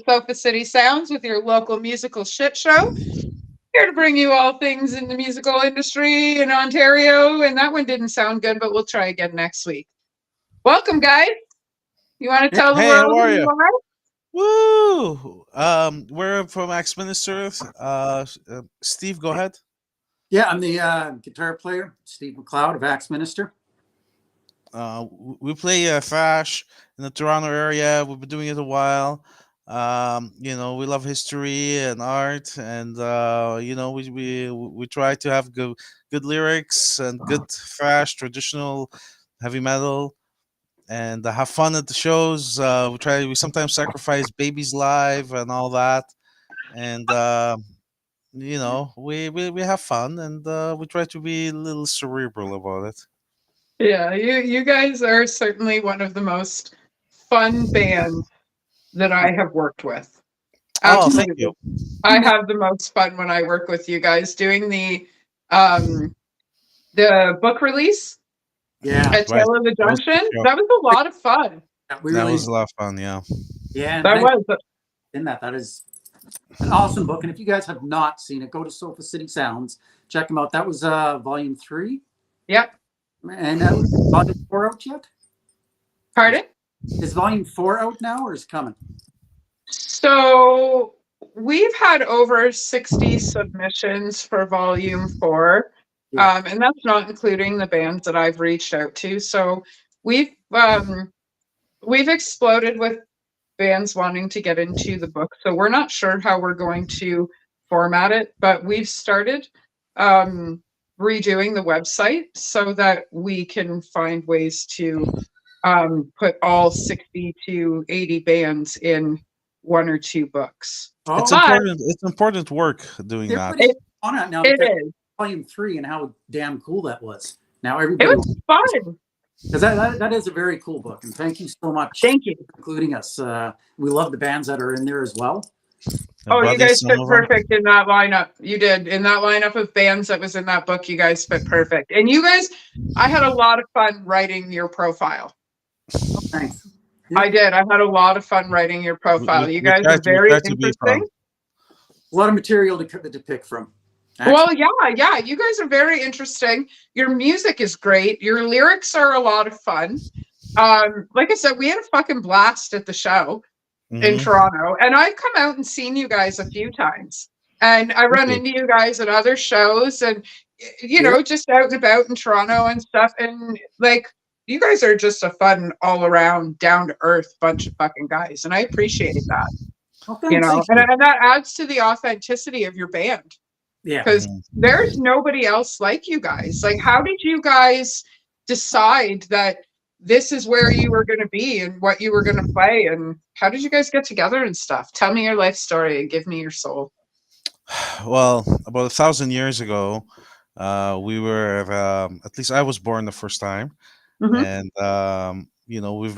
Sofa City Sounds with your local musical shit show. Here to bring you all things in the musical industry in Ontario. And that one didn't sound good, but we'll try again next week. Welcome, guys. You want to tell the Hey, how world are who you you? are? Woo! We're from Axe Minister. Steve, go ahead. Yeah, I'm the guitar player, Steve McLeod of Axe Minister. We play thrash in the Toronto area. We've been doing it a while. We love history and art, and we try to have good lyrics and good thrash, traditional heavy metal, and have fun at the shows. We sometimes sacrifice babies live and all that, and we have fun, and we try to be a little cerebral about it. Yeah, you guys are certainly one of the most fun bands that I have worked with. Oh, thank Absolutely. you. I have the most fun when I work with you guys doing um the book release Yeah, at Right, Tail of the that was the Junction. show. That was a lot of fun. we That really was a lot of fun. Yeah. yeah, and That thanks was. in that is an awesome book. And if you guys have not seen it, go to Sofa City Sounds, check them out. That was volume 3, Yep. and volume 4 out yet? Pardon? Is volume 4 out now, or is it coming? So we've had over 60 submissions for volume 4. Yeah. And that's not including the bands that I've reached out to. So we've exploded with bands wanting to get into the book. So we're not sure how we're going to format it, but we've started redoing the website so that we can find ways to put all 60 to 80 bands in one or two books. It's Oh, But important. It's important work doing that. everybody's it, on it now it because is. volume 3 and how damn cool that was. Now It everybody, was fun. because that is a very cool book, and thank you so much Thank you. for including us. We love the bands that are in there as well. Oh, you Buddy, guys some fit of them. perfect in that lineup. You did. In that lineup of bands that was in that book, you guys fit perfect. And you guys, I had a lot of fun writing your profile. Thanks. I did. I had a lot of fun writing your profile. You guys are We very try to be fun. interesting. A lot of material to pick from. Well, yeah. You guys are very interesting. Your music is great. Your lyrics are a lot of fun. Like I said, we had a fucking blast at the show in Hmm. Toronto, and I've come out and seen you guys a few times. And I Thank run you. into you guys at other shows, and Yeah. just out and about in Toronto and stuff. And like, you guys are just a fun, all around, down to earth bunch of fucking guys, and I appreciate that. Oh, thanks. Thank And, you. and that adds to the authenticity of your band Yeah. because Mhm. there's nobody else like you guys. Like, how did you guys decide that this is where you were going to be and what you were going to play? And how did you guys get together and stuff? Tell me your life story and give me your soul. Well, about 1,000 years ago, we were at least I was born the first time, Mm-hmm. and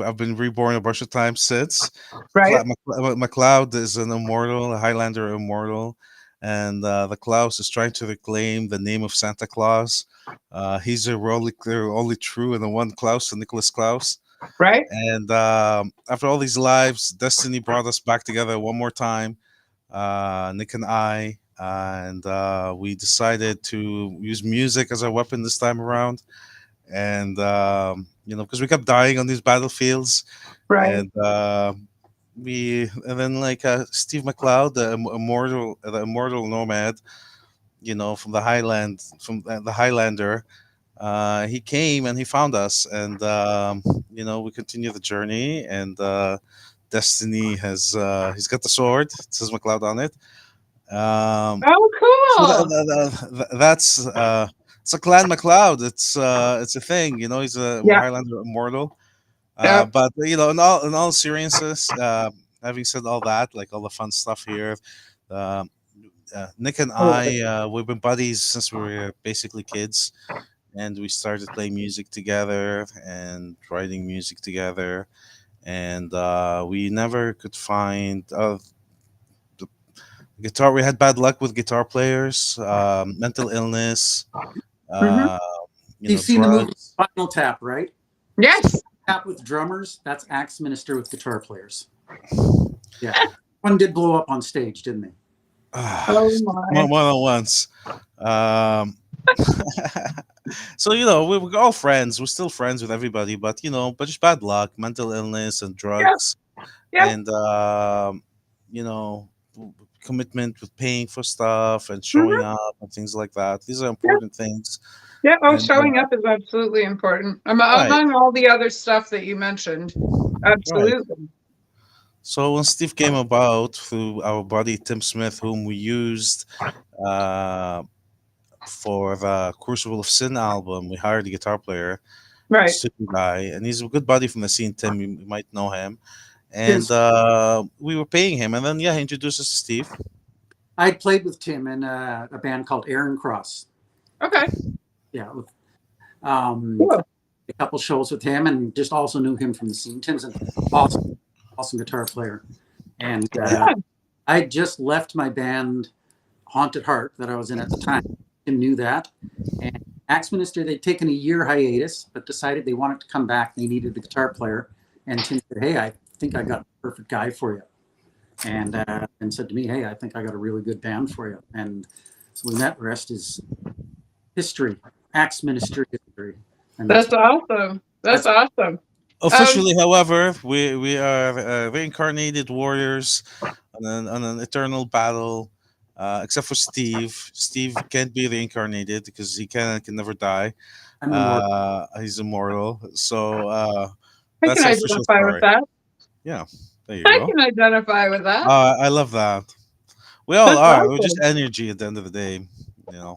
I've been reborn a bunch of times since. Right? MacLeod is an immortal, a Highlander immortal, and the Klaus is trying to reclaim the name of Santa Claus. He's only true and the one Klaus, the Nicholas Klaus. Right? And after all these lives, destiny brought us back together one more time, Nick and I, and we decided to use music as our weapon this time around. And because we kept dying on these battlefields, Right. and then like Steve McLeod, the immortal nomad, from the Highland, from the Highlander. He came and he found us, and we continue the journey. And Destiny has he's got the sword. It says McLeod on it. Um, Oh, so cool. that's it's a clan McLeod. It's a thing. He's a Yeah. Highlander immortal. Yeah. But in all seriousness, having said all that, like all the fun stuff here, uh, Nick and I love I, it. we've been buddies since we were basically kids, and we started playing music together and writing music together, and we never could find the guitar. We had bad luck with guitar players, mental illness, Mm-hmm. uh, You've seen the movie drugs. Spinal Tap, right? Yes. Tap with drummers. That's Axe Minister with guitar players. Yeah. One did blow up on stage, didn't they? Oh my. More than once. Um, so we're all friends. We're still friends with everybody, but but just bad luck, mental illness, and Yeah, drugs, yeah. and you know, commitment with paying for stuff and Mhm. showing up and things like that. These are Yeah. important things. Yeah. Oh, And showing up is absolutely important. right, Among all the other stuff that you mentioned. right. Absolutely. So when Steve came about through our buddy Tim Smith, whom we used uh, for the Crucible of Sin album, we hired a guitar player, a Right. studio guy, and he's a good buddy from the scene. Tim, you might know him, and Yes. we were paying him, and then he introduced us to Steve. I played with Tim in a band called Aaron Cross. Okay. Yeah, with, Cool. a couple shows with him, and just also knew him from the scene. Tim's an awesome guitar player, and Yeah. I just left my band, Haunted Heart, that I was in at the time. Tim knew that, and Axe Minister, they'd taken a year hiatus, but decided they wanted to come back. They needed a guitar player, and Tim said, "Hey, I think I got the perfect guy for you," and said to me, "Hey, I think I got a really good band for you." And so we met. The rest is history, Axe Minister history, and That's awesome. That's awesome. Officially, however, we are reincarnated warriors on an eternal battle. Except for Steve. Steve can't be reincarnated because he can never die. I'm immortal. He's immortal. So I that's can the official identify with story. that. Yeah, there you I go. can identify with that. I love that. We all That's are. We're just awesome. energy at the end of the day.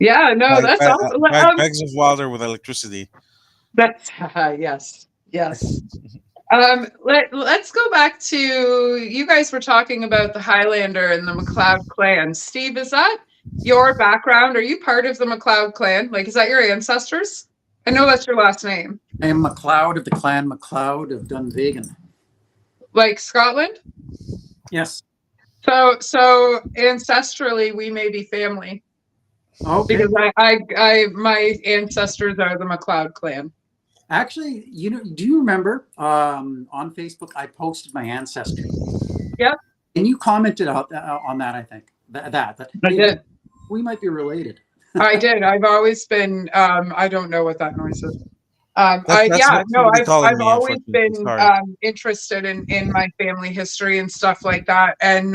Yeah, no, that's awesome. Bags of water with electricity. That's yes, yes. Let's go back to you guys were talking about the Highlander and the MacLeod clan. Steve, is that your background? Are you part of the MacLeod clan? Like, is that your ancestors? I know that's your last name. I am MacLeod of the clan MacLeod of Dunvegan. Like Scotland? Yes. So ancestrally, we may be family Okay. because my ancestors are the MacLeod clan. Actually, do you remember on Facebook I posted my ancestry? Yep. And you commented on that. I think that I did. We might be related. I did. I've always been. I don't know what that noise is. That's I've calling me, always unfortunately. been Sorry. interested in my family history and stuff like that. And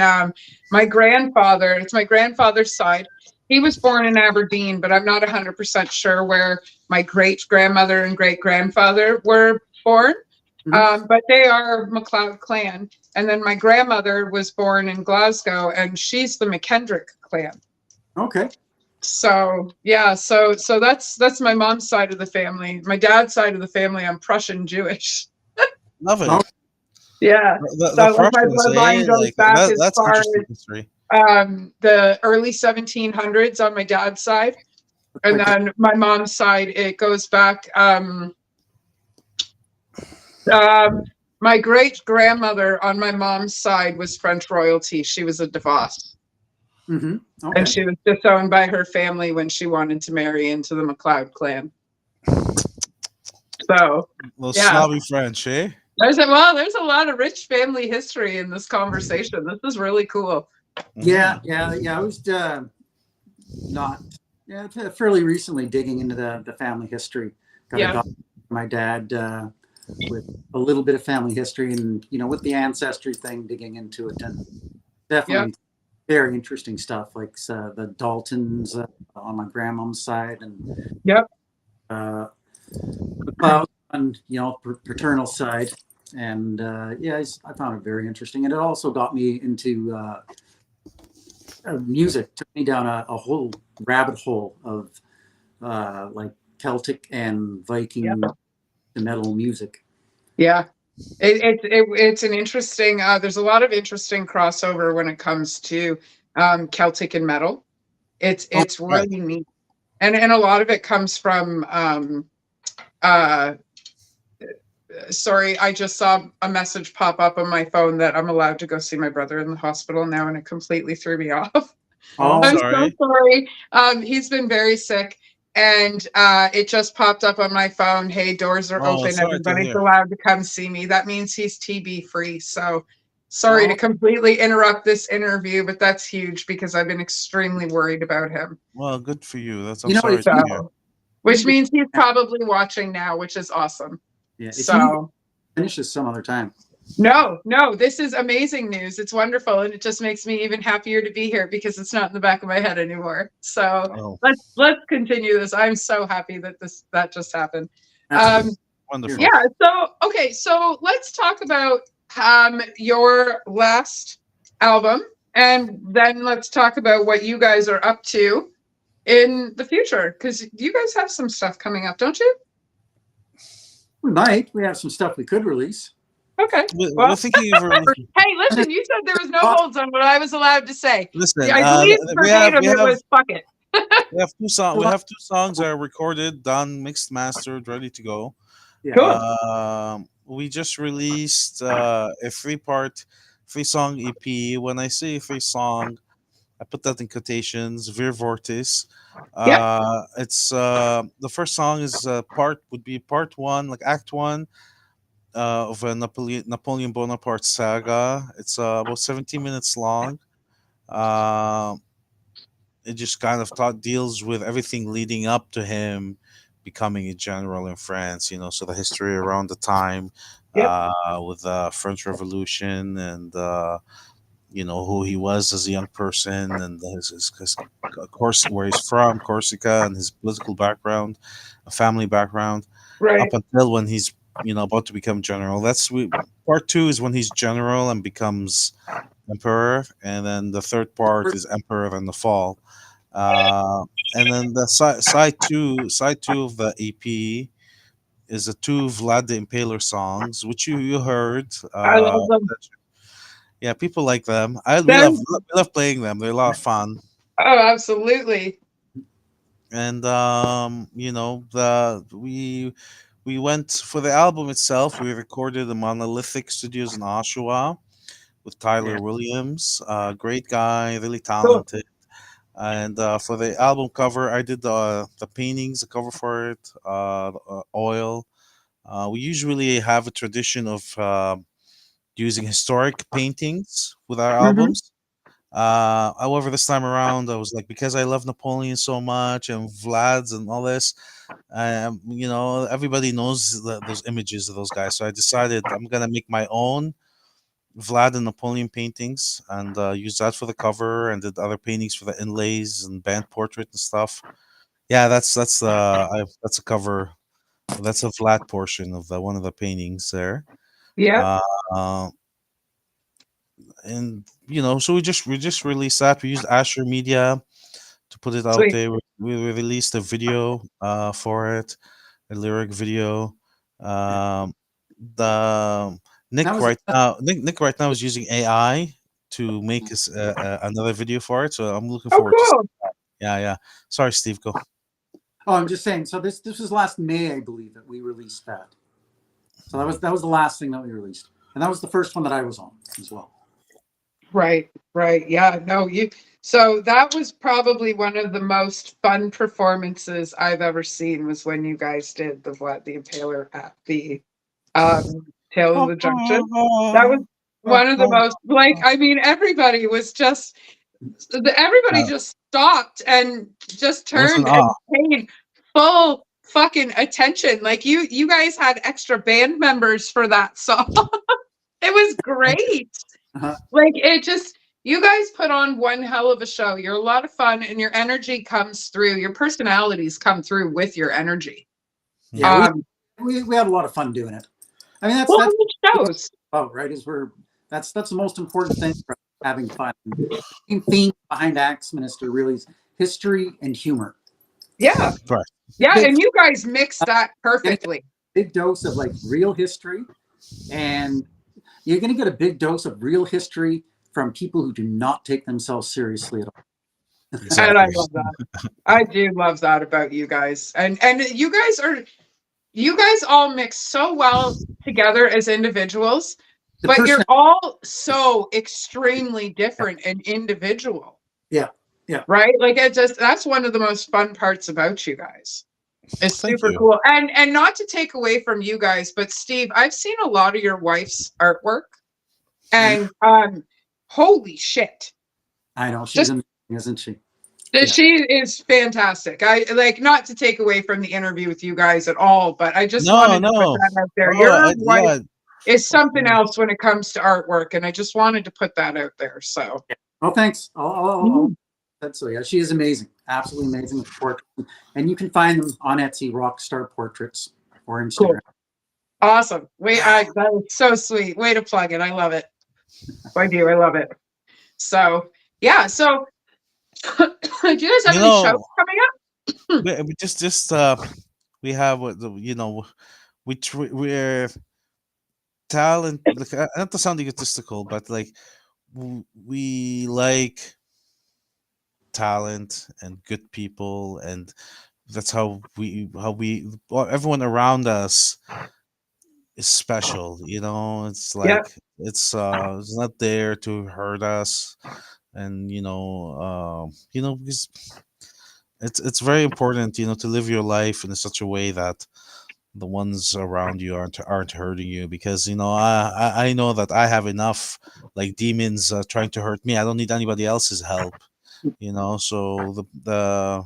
my grandfather, it's my grandfather's side. He was born in Aberdeen, but I'm not 100% sure where my great grandmother and great grandfather were born. But they are MacLeod clan. And then my grandmother was born in Glasgow, and she's the McKendrick clan. Okay. So yeah, so that's my mom's side of the family. My dad's side of the family, I'm Prussian Jewish. Love it. Oh. Yeah. The So like, my Prussians, bloodline goes like, back as that's far interesting as history. the early 1700s on my dad's side, and then my mom's side it goes back. My great grandmother on my mom's side was French royalty. She was a DeVos. Mm-hmm. Okay. And she was disowned by her family when she wanted to marry into the MacLeod clan. So, Little yeah. snobby French, eh? There's a lot of rich family history in this conversation. This is really cool. Yeah. I was fairly recently digging into the family history. Got a doc my dad with a little bit of family history, and with the ancestry thing, digging into it, and definitely very interesting stuff, like the Daltons on my grandmom's side, and MacLeod on paternal side, and I found it very interesting, and it also got me into music. Took me down a whole rabbit hole of like Celtic and Viking metal music. Yeah. It's an interesting there's a lot of interesting crossover when it comes to Celtic and metal. It's really neat, and a lot of it comes from sorry, I just saw a message pop up on my phone that I'm allowed to go see my brother in the hospital now, and it completely threw me off. I'm so sorry. He's been very sick. And it just popped up on my phone. Hey, doors are open. Everybody's allowed to come see me. That means he's TB free. So Sorry to Well- completely interrupt this interview, but that's huge because I've been extremely worried about him. Well, good for you. That's I'm You know, sorry if to you- hear. So, which means he's probably watching now, which is awesome. Yeah, if you need to So, finish this some other time. no, this is amazing news. It's wonderful, and it just makes me even happier to be here because it's not in the back of my head anymore. So Oh, let's continue this. I'm so happy that that just happened. That's wonderful. Yeah. So okay. So let's talk about your last album, and then let's talk about what you guys are up to in the future, because you guys have some stuff coming up, don't you? we might. We have some stuff we could release. Okay. We're Well, thinking of hey, listen. You said there was no holds on what I was allowed to say. listen. I believe We have verbatim it was fuck it. we have two songs. We have two songs that are recorded, done, mixed, mastered, ready to go. Yeah. Cool. We just released a three song EP. When I say three song, I put that in quotations. Vir Vortis. It's the first song is would be part one, like act one of a Napoleon Bonaparte saga. It's about 17 minutes long. It just kind of deals with everything leading up to him becoming a general in France. So the history around the time, Yep. with the French Revolution, and who he was as a young person, and his of course where he's from, Corsica, and his political background, a family background, Right. up until when he's about to become general. Part two is when he's general and becomes emperor, and then the third part is emperor and the fall. And then the side two of the EP is the two Vlad the Impaler songs, which you heard. I love them. Yeah, people like them. We love playing them. They're a lot of fun. Oh, absolutely. And we went for the album itself. We recorded the Monolithic Studios in Oshawa with Tyler Williams. Great guy, really talented. And for the album cover, I did the paintings, the cover for it, oil. We usually have a tradition of using historic paintings with our Mhm. albums. However, this time around, I was like, because I love Napoleon so much and Vlad's and all this, everybody knows those images of those guys. So I decided I'm gonna make my own Vlad and Napoleon paintings and use that for the cover, and did other paintings for the inlays and band portrait and stuff. Yeah, that's a cover. That's a Vlad portion of one of the paintings there. Yeah. Uh, and so we just released that. We used Asher Media to put it out Sweet. there. We released a video for it, a lyric video. The Nick Nick right now is using AI to make us another video for it. So I'm looking Oh, forward to cool. yeah. Sorry, Steve, go. Oh, I'm just saying. So this was last May, I believe, that we released that. So that was the last thing that we released, and that was the first one that I was on as well. Right. Yeah. No, so that was probably one of the most fun performances I've ever seen, was when you guys did the Vlad the Impaler at the Tale of the Junction. That was one of the most, everybody was just, everybody just stopped and just turned and paid full fucking attention. Like you guys had extra band members for that song. It was great. Like you guys put on one hell of a show. You're a lot of fun, and your energy comes through. Your personalities come through with your energy. Yeah, we had a lot of fun doing it. I mean, that's it shows. Oh, right. That's the most important thing for having fun. The theme behind Axminister really is history and humor. Yeah. Right. Yeah, and you guys mix that perfectly. Big dose of like real history, and you're going to get a big dose of real history from people who do not take themselves seriously at all. Exactly. And I love that. I do love that about you guys. And you guys all mix so well together as individuals, but you're all so extremely different and individual. Yeah. Right? Like that's one of the most fun parts about you guys. It's Thank super you. cool. And not to take away from you guys, but Steve, I've seen a lot of your wife's artwork. And holy shit. I know she's Just- amazing, isn't she? She is fantastic. I like, not to take away from the interview with you guys at all, but I just No, wanted to put no. that out there. Oh, Your wife yeah. is something Yeah. else when it comes to artwork, and I just wanted to put that out there. So Oh, thanks. Oh, that's so. Yeah, she is amazing. Absolutely amazing with portraits. And you can find them on Etsy, Rockstar Portraits, or Instagram. awesome. That is so sweet. Way to plug it. I love it. I do. I love it. So yeah. So do you guys have You any know, shows coming up? we just we have what you know, we're talent, like, not to sound egotistical, but like we like talent and good people, and that's well, everyone around us is special, you know. It's Yeah. like it's not there to hurt us, and because it's very important, to live your life in such a way that the ones around you aren't hurting you, because I know that I have enough like demons trying to hurt me. I don't need anybody else's help, so the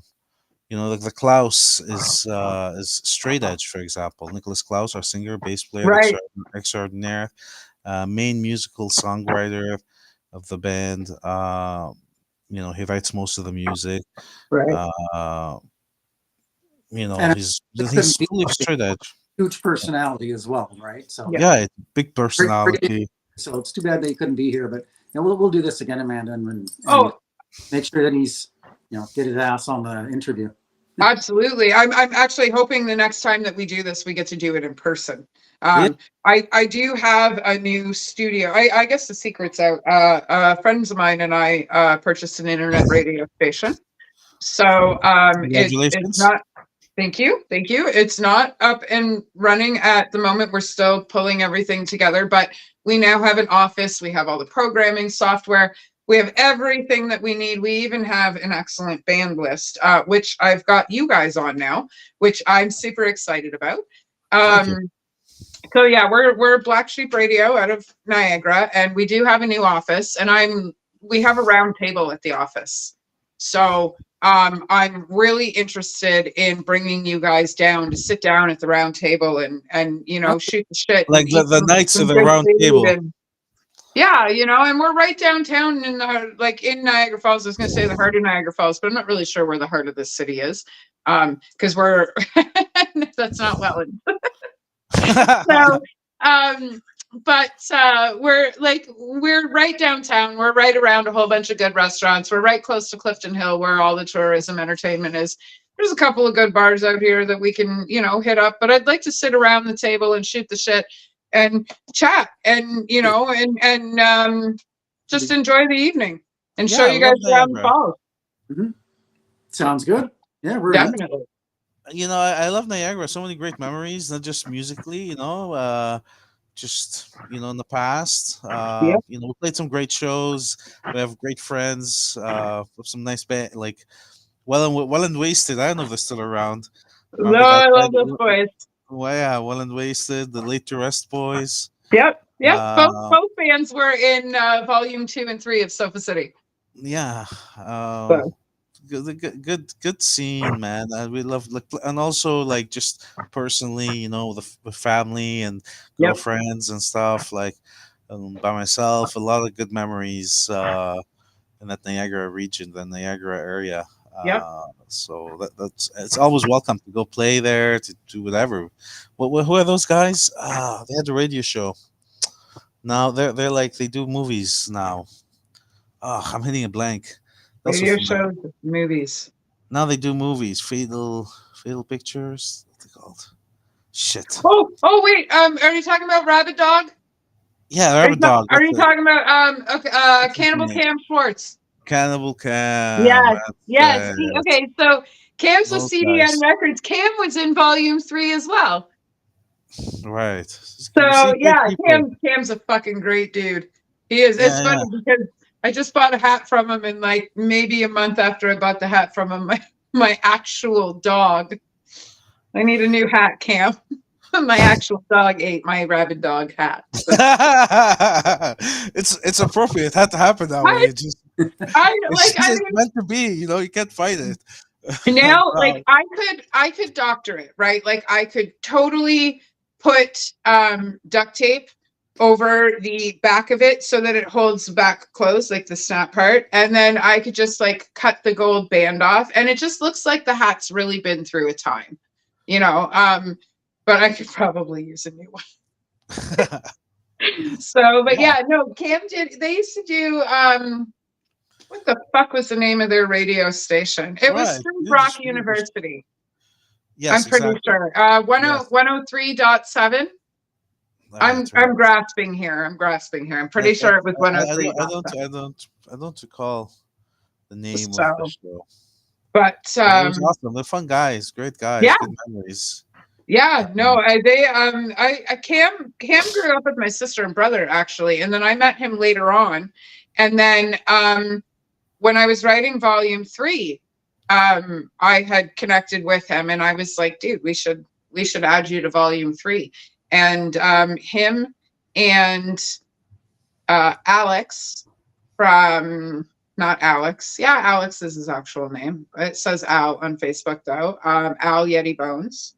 Klaus is straight edge, for example. Nicholas Klaus, our singer, bass player, Right. extraordinaire, main musical songwriter of the band. He writes most of the music. Right. And He's fully straight edge. huge personality as well, right? So Yeah, big personality. So it's too bad that he couldn't be here, but we'll do this again, Amanda, and Oh, make sure that he's get his ass on the interview. absolutely. I'm actually hoping the next time that we do this, we get to do it in person. I do have a new studio. I guess the secret's out. Friends of mine and I purchased an internet radio station. So it's Congratulations. not. Thank you. It's not up and running at the moment. We're still pulling everything together, but we now have an office. We have all the programming software. We have everything that we need. We even have an excellent band list, which I've got you guys on now, which I'm super excited about. So yeah, we're Black Sheep Radio out of Niagara, and we do have a new office, and we have a round table at the office. So I'm really interested in bringing you guys down to sit down at the round table and shoot the shit. Like the Knights of the Round Table. Yeah, and we're right downtown in in Niagara Falls. I was going to say the heart of Niagara Falls, but I'm not really sure where the heart of this city is, because we're that's not Welland. So, but we're right downtown. We're right around a whole bunch of good restaurants. We're right close to Clifton Hill, where all the tourism entertainment is. There's a couple of good bars out here that we can, hit up. But I'd like to sit around the table and shoot the shit and chat, and just enjoy the evening and show you guys around the falls. Mm-hmm. Sounds good. Yeah, we're definitely. I love Niagara. So many great memories, not just musically, just in the past. We played some great shows. We have great friends. With some nice band, like Well and Wasted. I don't know if they're still around. No, I love those boys. Well, yeah, Well and Wasted, the Late to Rest Boys. Yep. Both bands were in volume 2 and 3 of Sofa City. Yeah. Good scene, man. We love, and also just personally, with family and girlfriends and stuff. By myself, a lot of good memories in that Niagara region, the Niagara area. So it's always welcome to go play there, to do whatever. Who are those guys? They had a radio show. Now they're they do movies now. I'm hitting a blank. Radio shows, movies. Now they do movies. Fatal Pictures. What's it called? Shit. Oh wait. Are you talking about Rabbit Dog? Yeah, Rabbit Dog. Are you talking about Cannibal Cam Schwartz? Cannibal Cam. Yes. Okay, so Cam's with CDN Records. Cam was in volume 3 as well. Right. So yeah, Cam's a fucking great dude. He is. It's funny because I just bought a hat from him, and maybe a month after I bought the hat from him, my actual dog. I need a new hat, Cam. My actual dog ate my rabid dog hat. So It's appropriate. It had to happen that way. I, It's just I it's meant to be. You can't fight it. I'm now, proud. I could doctor it, right? Like I could totally put duct tape over the back of it so that it holds back closed, like the snap part, and then I could just like cut the gold band off, and it just looks like the hat's really been through a time, you know. But I could probably use a new one. So, but yeah, no, Cam did. They used to do what the fuck was the name of their radio station? It was Right. through Yeah, Brock just- University. Yes, I'm pretty exactly. sure. Yes. 103.7. I'm Right. grasping here. I'm pretty Like, sure it was I 103.7. don't recall the name of So, the show. but But it was awesome. They're fun guys, great guys, yeah. good memories. Yeah, no, Cam grew up with my sister and brother actually, and then I met him later on, and then when I was writing volume 3, I had connected with him, and I was like, dude, we should add you to volume 3, and him and Alex from not Alex, yeah, Alex is his actual name. It says Al on Facebook though. Al Yeti Bones.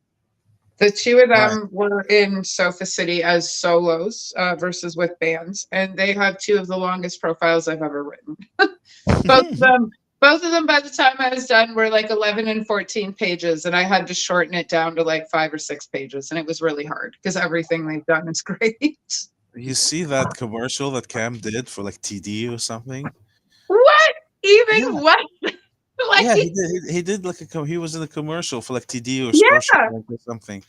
The two of Right. them were in Sofa City as solos versus with bands, and they have two of the longest profiles I've ever written. both of them, by the time I was done, were like 11 and 14 pages, and I had to shorten it down to like 5 or 6 pages, and it was really hard because everything they've done is great. You see that commercial that Cam did for like TD or something? What? Even Yeah. what? Like, Yeah, he did like he was in a commercial for like TD or Yeah. Scotiabank or something.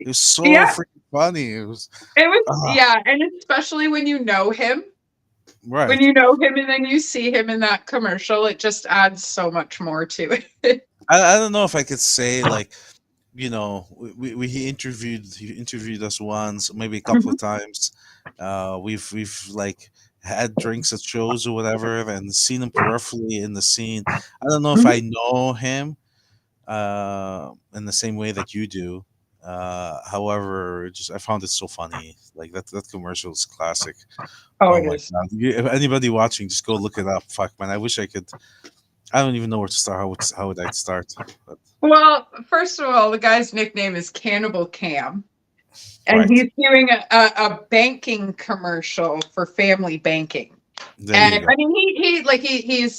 It was so Yeah. freaking funny. It was yeah, and especially when you know him. right. When you know him and then you see him in that commercial, it just adds so much more to it. I don't know if I could say like, he interviewed us once, maybe a couple of times. We've like had drinks at shows or whatever, and seen him peripherally in the scene. I don't know if I know him in the same way that you do. However, just I found it so funny. Like that commercial is classic. Oh, Oh it my is. god! If anybody watching, just go look it up. Fuck, man, I wish I could. I don't even know where to start. How would I start? But, Well, first of all, the guy's nickname is Cannibal Cam. And Right. he's doing a banking commercial for family banking. there you And go. I mean,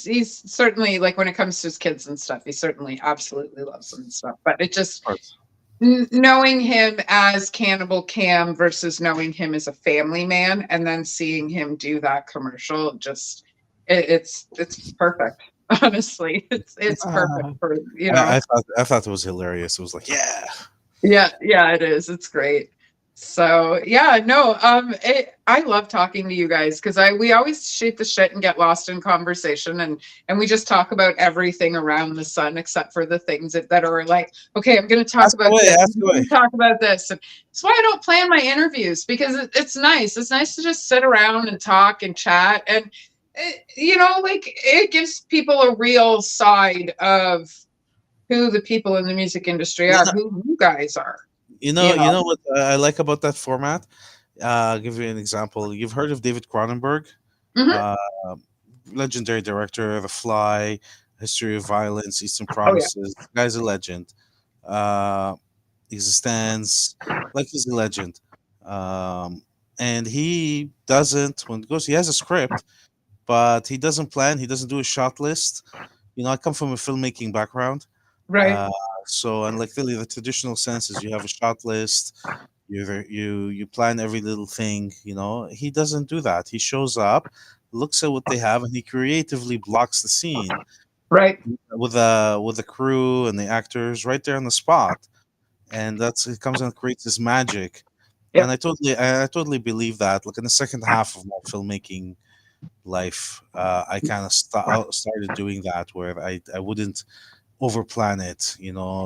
he's certainly, like, when it comes to his kids and stuff, he certainly absolutely loves them and stuff. But it just, Of course. knowing him as Cannibal Cam versus knowing him as a family man, and then seeing him do that commercial, just it's perfect. Honestly, it's perfect for I thought it was hilarious. It was like, yeah, Yeah, it is. It's great. So yeah, no, I love talking to you guys because we always shoot the shit and get lost in conversation, and we just talk about everything around the sun except for the things that are like, okay, I'm going to talk Ask about away, this. ask I'm gonna away. talk about this. And that's why I don't plan my interviews because it's nice. It's nice to just sit around and talk and chat, and like it gives people a real side of who the people in the music industry are, who you guys are. You know what I like about that format? I'll give you an example. You've heard of David Cronenberg, Mhm. legendary director, The Fly, History of Violence, Eastern yeah. Promises. The guy's a legend. Existence, like he's a legend. And he doesn't when it goes. He has a script, but he doesn't plan. He doesn't do a shot list. I come from a filmmaking background. Right. So, and like really, the traditional sense is you have a shot list. You plan every little thing. He doesn't do that. He shows up, looks at what they have, and he creatively blocks the scene Right. with the crew and the actors right there on the spot, and it comes and creates this magic. Yep. And I totally believe that. Like in the second half of my filmmaking life, I kind of started doing that where I wouldn't overplan it,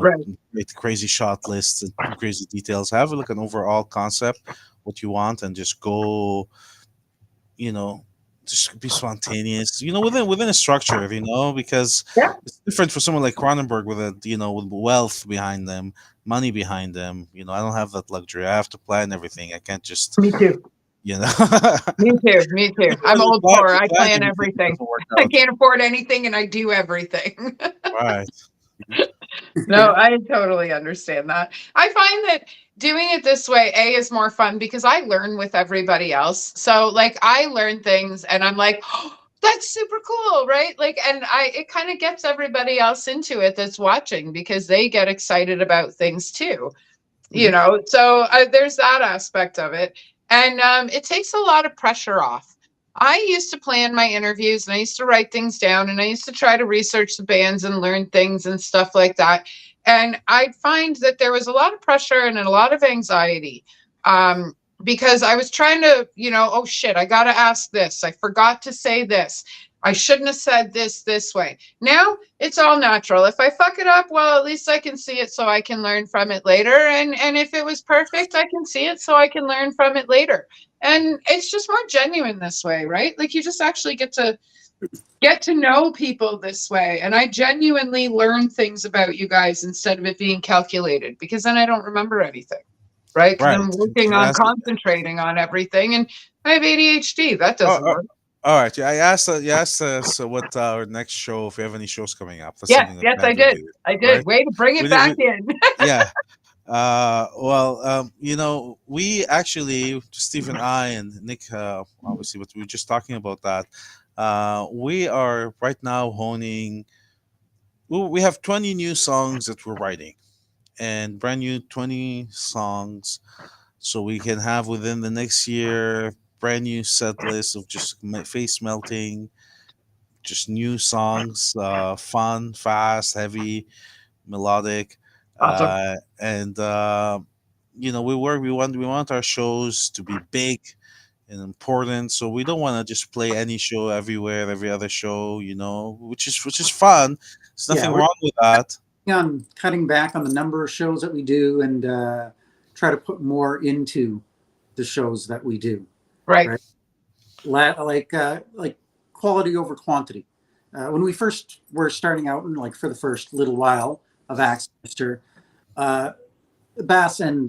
Right. create crazy shot lists and crazy details. Have like an overall concept, what you want, and just go, just be spontaneous, within a structure, because Yeah. it's different for someone like Cronenberg with with wealth behind them money behind them. I don't have that luxury. I have to plan everything. I can't just, Me too. you know. Me too. Me too. I'm We old plan, poor. we I plan plan everything, it everything. doesn't work I out. can't afford anything and I do everything. Right. No, I totally understand that. I find that doing it this way, A, is more fun because I learn with everybody else. So like I learn things and I'm like, oh, that's super cool, right? Like, and it kind of gets everybody else into it that's watching because they get excited about things too. Mhm. So there's that aspect of it, and it takes a lot of pressure off. I used to plan my interviews and I used to write things down and I used to try to research the bands and learn things and stuff like that, and I'd find that there was a lot of pressure and a lot of anxiety, because I was trying to, oh shit, I got to ask this, I forgot to say this, I shouldn't have said this way. Now it's all natural. If I fuck it up, well, at least I can see it so I can learn from it later. And if it was perfect, I can see it so I can learn from it later. And it's just more genuine this way, right? Like you just actually get to know people this way. And I genuinely learn things about you guys instead of it being calculated because then I don't remember anything. Right? Because Right. I'm working on Yes. concentrating on everything and I have ADHD. That Oh, doesn't work. all right. Yeah, I asked. You asked us what our next show. If we have any shows coming up, that's Yes, something that yes, I band did. related, I right? did. Way to bring We it did. back in. Yeah. Well, we actually, Steve and I and Nick, obviously, but we were just talking about that. We are right now honing. We have 20 new songs that we're writing, and brand new 20 songs, so we can have within the next year brand new set list of just face melting, just new songs, fun, fast, heavy, melodic, Awesome. and we want our shows to be big and important. So we don't want to just play any show everywhere, every other show, which is fun. There's Yeah, nothing we're wrong with that. on cutting back on the number of shows that we do and try to put more into the shows that we do. Right. Right. Like quality over quantity. When we first were starting out, and like for the first little while of Axe Mister, uh, Bass and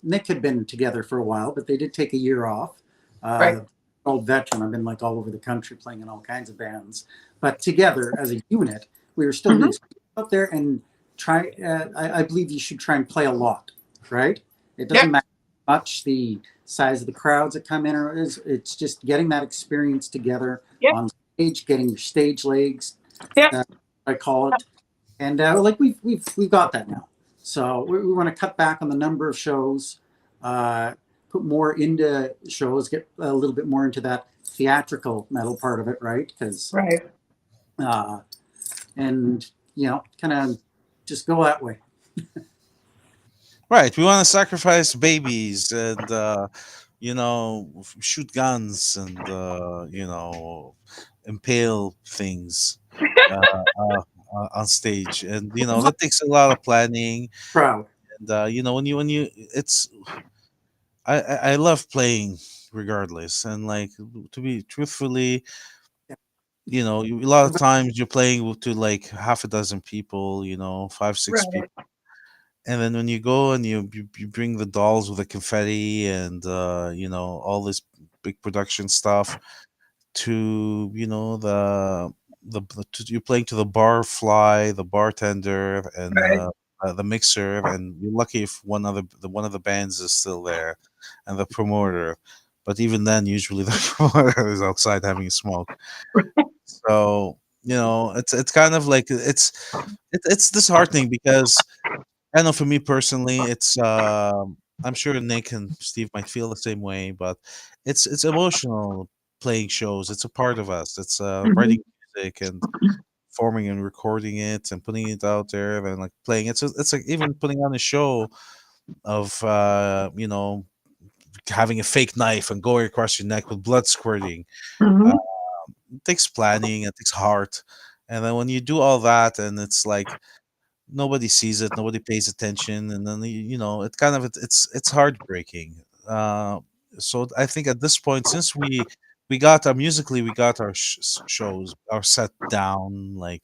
Nick had been together for a while, but they did take a year off. Right. Old veteran. I've been like all over the country playing in all kinds of bands, but together as a unit, we were still Mhm. new. So out there and try. I believe you should try and play a lot, right? It doesn't Yep. matter much the size of the crowds that come in, or it's just getting that experience together Yep. on stage, getting your stage legs. Yep. I call it, and like we've got that now. So we want to cut back on the number of shows, put more into shows, get a little bit more into that theatrical metal part of it, right? Because Right. uh, and kind of just go that way. Right. We want to sacrifice babies and shoot guns and impale things uh, on stage, and that takes a lot of planning. Proud. And when you it's I love playing regardless, and like, to be truthfully, a lot of times you're playing to like half a dozen people, five, six Right. people. And then when you go and you bring the dolls with the confetti and all this big production stuff to you're playing to the bar fly, the bartender, and Right. the mixer, and you're lucky if one of the bands is still there, and the promoter. But even then, usually the promoter is outside having a smoke. So it's kind of like it's disheartening because I know for me personally, I'm sure Nick and Steve might feel the same way, but it's emotional playing shows. It's a part of us. It's Mhm. writing music and forming and recording it and putting it out there and like playing. It's like even putting on a show of having a fake knife and going across your neck with blood squirting. Uh, Mhm. it takes planning. It takes heart. And then when you do all that, and it's like nobody sees it, nobody pays attention, and then it kind of it's heartbreaking. So I think at this point, since we got our musically, we got our shows, our set down, like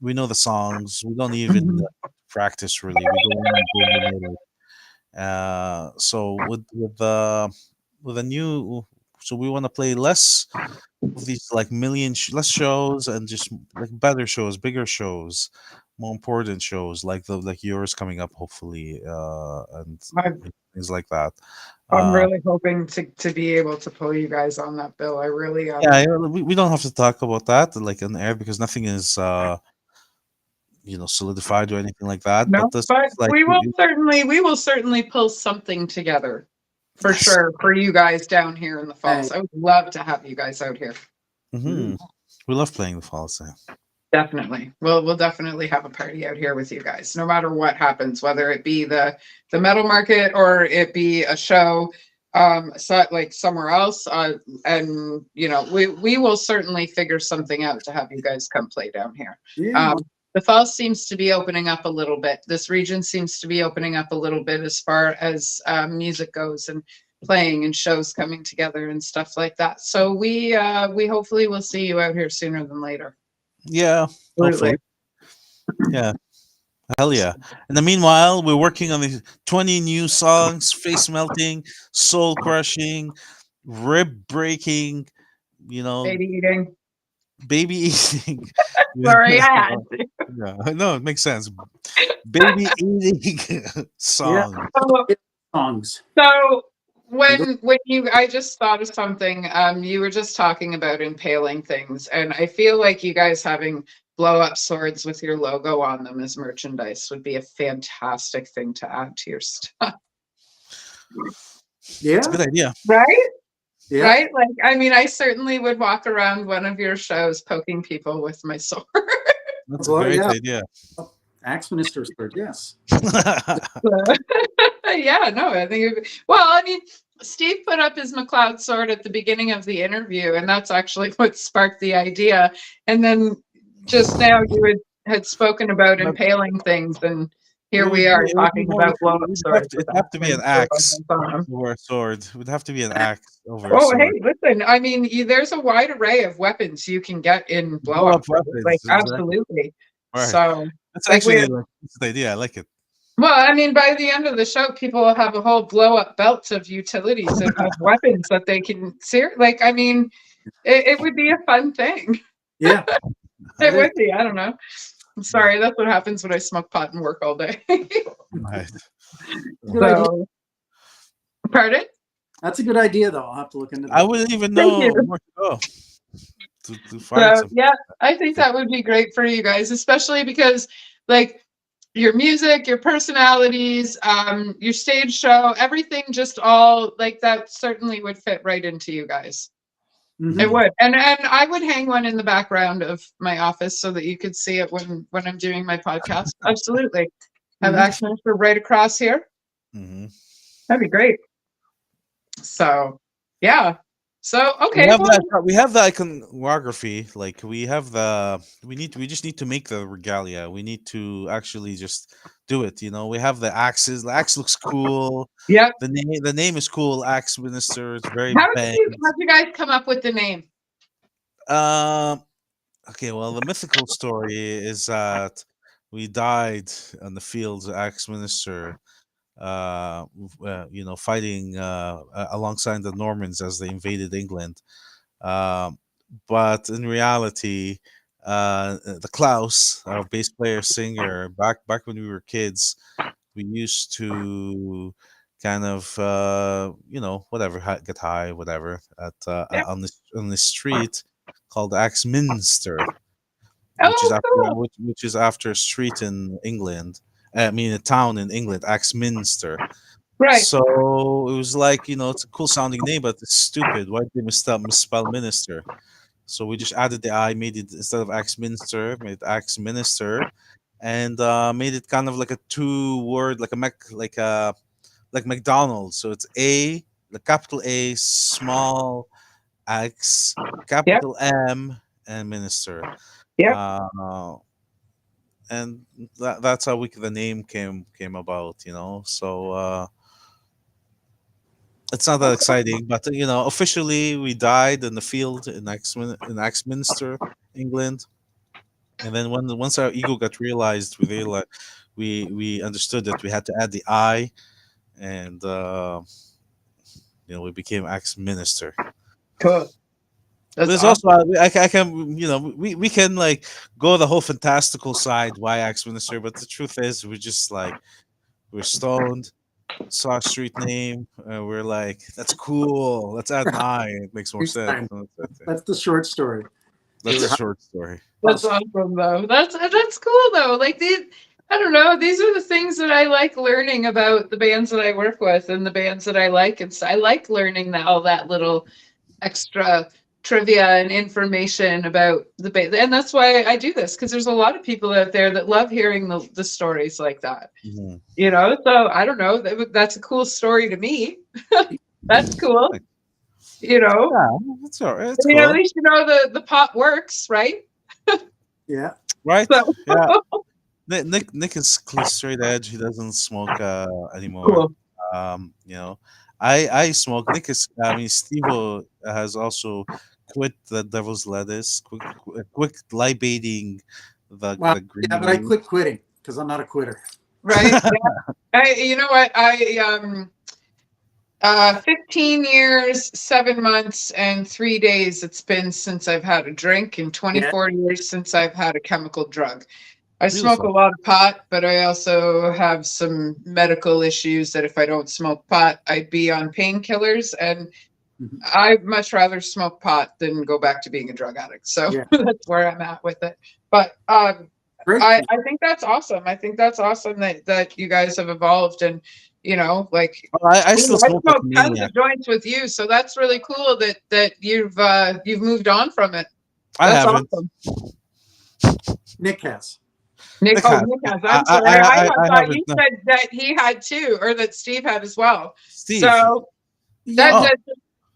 we know the songs. We don't even Mhm. practice really. We go in and boom, we know it. So with a new, so we want to play less of these like less shows and just like better shows, bigger shows, more important shows like the like yours coming up hopefully, and I'm, things like that. I'm Uh, really hoping to be able to pull you guys on that bill. I really yeah, yeah, we don't have to talk about that like on air because nothing is solidified or anything like that. No, But this but is like we will certainly pull something together for yes. sure for you guys down here in the Hey, falls. I would love to have you guys out here. Hmm. We love playing the false. Definitely. We'll definitely have a party out here with you guys, no matter what happens, whether it be the metal market or it be a show so like somewhere else. And we will certainly figure something out to have you guys come play down here. yeah, Um the falls seems to be opening up a little bit. This region seems to be opening up a little bit as far as music goes and playing and shows coming together and stuff like that. So we hopefully will see you out here sooner than later. Yeah, Absolutely. hopefully. Yeah, hell yeah. In the meanwhile, we're working on these 20 new songs, face melting, soul crushing, rib breaking, you know, Baby eating. baby eating. Sorry, I had to. Yeah, no, it makes sense. Baby eating yeah. song. So, Songs. so And those- when I just thought of something, you were just talking about impaling things, and I feel like you guys having blow up swords with your logo on them as merchandise would be a fantastic thing to add to your stuff. It's Yeah, a good idea. Right? yeah. Right? Like, I mean, I certainly would walk around one of your shows poking people with my sword. That's a Well, great yeah. idea. Axe Minister sword. Yes. Yeah, no, I think well, I mean, Steve put up his McLeod sword at the beginning of the interview, and that's actually what sparked the idea. And then just now you had spoken about But impaling things, and it here would we be are it would be talking more about like blow up swords with it'd have to be an Axminster axe logos on them. over a sword. It would have to be an axe over a Oh, hey, sword. listen, I mean, there's a wide array of weapons you can get in blow Blow up up, like weapons, exactly. absolutely. Right. So, That's like we actually like that's the idea. I like it. Well, I mean, by the end of the show, people will have a whole blow up belt of utilities and of weapons that they can like, I mean, it would be a fun thing. Yeah. It That is. would be. I don't know. I'm sorry. That's what happens when I smoke pot and work all day. Right. Good idea. So, pardon? That's a good idea, though. I'll have to look into that. I wouldn't even Thank know you. where to go to find So, some. yeah, I think that would be great for you guys, especially because, like, your music, your personalities, your stage show, everything just all like that certainly would fit right into you guys. Mhm. It would. And I would hang one in the background of my office so that you could see it when I'm doing my podcast. Absolutely. Have Mhm. action for right across here. Hmm. That'd be great. So yeah. So We okay, have well that. We have the iconography. Like we just need to make the regalia. We need to actually just do it. We have the axes. The axe looks cool. yeah. The name is cool. Axe Minister. It's very How did bang. you guys come up with the name? Um. Okay. Well, the mythical story is that we died on the fields of Axe Minister. Fighting alongside the Normans as they invaded England. Um, but in reality, the Klaus, our bass player singer, back when we were kids, we used to kind of whatever get high whatever at Yeah. on the street called Axminster, Oh, cool. which is after a street in England. I mean, a town in England, Axminster. Right. So it was like, it's a cool sounding name, but it's stupid. Why did they misspell minister? So we just added the I, made it instead of Axminster, made it Axminister, and made it kind of like a two-word, like McDonald's. So it's the capital A, small X, Yep. capital M, and minister. Yep. And that's how the name came about. So it's not that exciting, but officially we died in the field in Axminster, England. And then once our ego got realized, we understood that we had to add the I, and we became Axe Minister. Cool. That's There's awesome. also I can we can like go the whole fantastical side why Axe Minister, but the truth is we're stoned, saw a street name, we're like, that's cool, let's add an I, it makes more sense. Fine. That's it. That's the short story. That's a short story. That's awesome though. That's cool though. Like these, I don't know. These are the things that I like learning about the bands that I work with and the bands that I like, and so I like learning all that little extra trivia and information about the band, and that's why I do this, because there's a lot of people out there that love hearing the stories like that. Mhm. So I don't know. That's a cool story to me. That's cool. Yeah, that's all right. It's At cool, least the pot works, right? Yeah. right? So Yeah. Nick is straight edge. He doesn't smoke anymore. cool. I smoke. Steve has also quit the devil's lettuce, quick libating Well, the green yeah, but I leaf. quit quitting because I'm not a quitter. Right. Yeah. You know what? 15 years, 7 months, and 3 days it's been since I've had a drink, and 24 years since I've had a chemical drug. I smoke a Beautiful. lot of pot, but I also have some medical issues that if I don't smoke pot, I'd be on painkillers, and Mhm. I'd much rather smoke pot than go back to being a drug addict. So Yeah. that's where I'm at with it. But Great. I think that's awesome. I think that's awesome that you guys have evolved, and like Well, I still I smoke like a smoked tons maniac. of joints with you, so that's really cool that you've moved on from it. I That's haven't. awesome. Nick has. Nick, Nick oh, has. Nick has. I I'm sorry. I I thought haven't. you No. said that he had too, or that Steve had as well. Steve. So Yeah, Oh.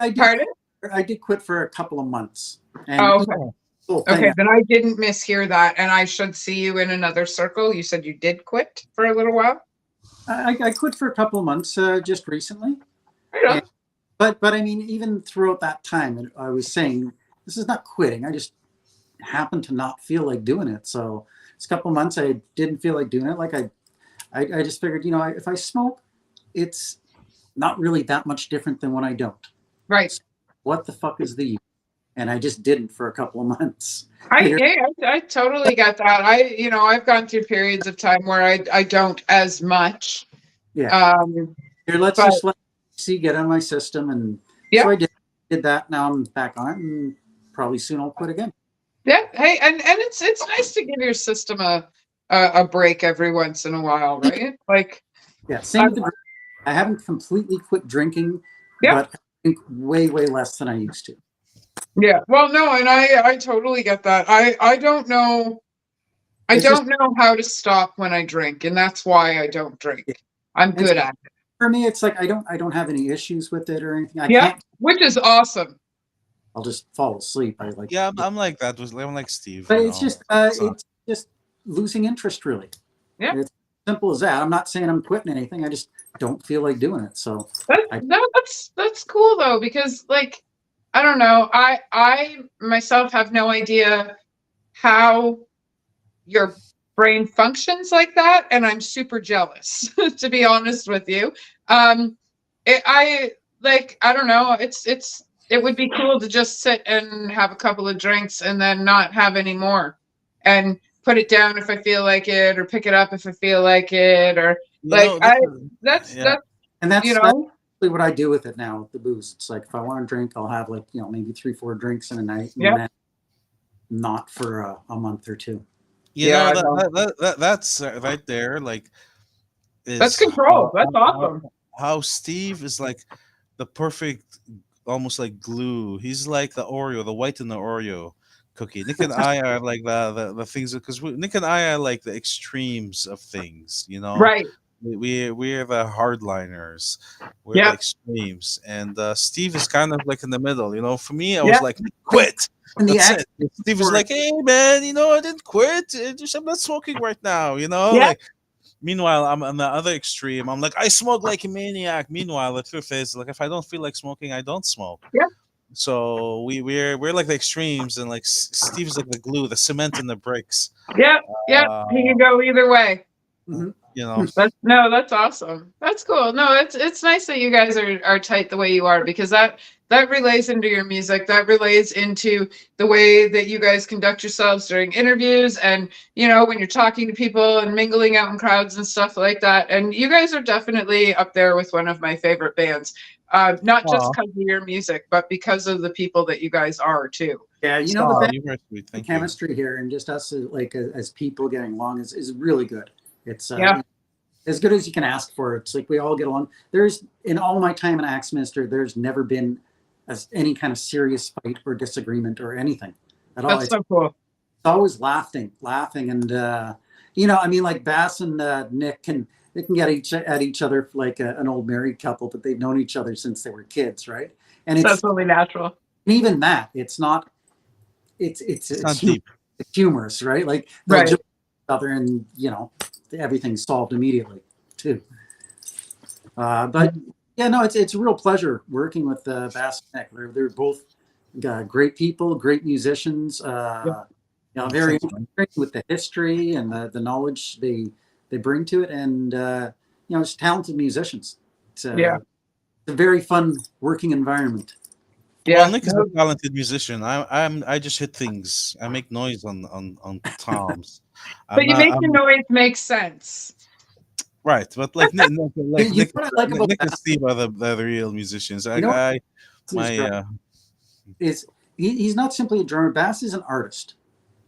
I did. pardon? I did quit for a couple of months. And Oh, even okay. the whole thing, Okay, then I didn't mishear that, and I should see you in another circle. You said you did quit for a little while. I quit for a couple of months just recently. Right on. And- But I mean, even throughout that time, I was saying this is not quitting. I just happened to not feel like doing it. So it's a couple of months I didn't feel like doing it. Like I just figured, if I smoke, it's not really that much different than when I don't. Right. What the fuck is the use? And I just didn't for a couple of months. I totally get that. I've gone through periods of time where I don't as much. Yeah. Um, Here, let's but- just let see get on my system, and Yeah. so I did that. Now I'm back on it, and probably soon I'll quit again. yeah. Hey, and it's nice to give your system a break every once in a while, right? Like, Yeah, same with the drink. I haven't completely quit drinking, Yeah. but I drink way less than I used to. yeah. Well, no, and I totally get that. I don't know. I It's don't know how to stop when I drink, and that's why I don't drink. I'm good at it, For me, it's like I don't have any issues with it or anything. I Yeah. can't. which is awesome. I'll just fall asleep. I like. Yeah, I'm like that. I'm like Steve. But you it's know. just So- it's just losing interest, really. Yeah. It's simple as that. I'm not saying I'm quitting anything. I just don't feel like doing it. So That's cool though, because like I don't know, I myself have no idea how your brain functions like that, and I'm super jealous to be honest with you. I don't know, it would be cool to just sit and have a couple of drinks and then not have any more, and put it down if I feel like it, or pick it up if I feel like it, or You know, that's Yeah. and that's you know exactly what I do with it now with the booze. It's like if I want to drink, I'll have like maybe 3-4 drinks in a night, and Yeah. then not for a month or two. You Yeah, know that's right there. Like, that's is control. That's awesome. how Steve is like the perfect, almost like glue. He's like the Oreo, the white in the Oreo cookie. Nick and I are like the things, because Nick and I are like the extremes of things. Right. We're the hardliners. We're Yeah. the extremes, and Steve is kind of like in the middle. For me, I Yeah. was like, quit. And the That's act- it. Steve was like, "Hey man, I didn't quit. I'm not smoking right now." Yeah. Like, meanwhile, I'm on the other extreme. I'm like, I smoke like a maniac. Meanwhile, the truth is, like, if I don't feel like smoking, I don't smoke. Yeah. So we're like the extremes, and like Steve's like the glue, the cement and the bricks. Yep, yep. He Uh, can go either way. Mhm. you know, That's awesome. That's cool. No, it's nice that you guys are tight the way you are, because that relays into your music. That relays into the way that you guys conduct yourselves during interviews, and when you're talking to people and mingling out in crowds and stuff like that. And you guys are definitely up there with one of my favorite bands. Not just aw, because of your music, but because of the people that you guys are too. Yeah, the aw, band you're very sweet. Thank you. chemistry here and just us as people getting along is really good. It's Yeah. as good as you can ask for. It's like we all get along. There's in all my time in Axminster, there's never been any kind of serious fight or disagreement or anything at all. That's so cool. Always laughing, and I mean, like Bass and Nick they can get at each other like an old married couple, but they've known each other since they were kids, right? And it's That's totally natural. even that it's not it's not deep. it's humorous, right? Like they'll Right. joke with each other, and everything's solved immediately too. But yeah, no, it's a real pleasure working with Bass and Nick. They're both great people, great musicians. Very interesting with the history and the knowledge they bring to it, and just talented musicians. It's a very fun working environment. Yeah. Well, Nick is a talented musician. I just hit things. I make noise on toms. But you make the noise make sense. Right, but like Nick, You know what I like about Nick and Bass? Steve are the real musicians. You know what? He's not simply a drummer. Bass is an artist.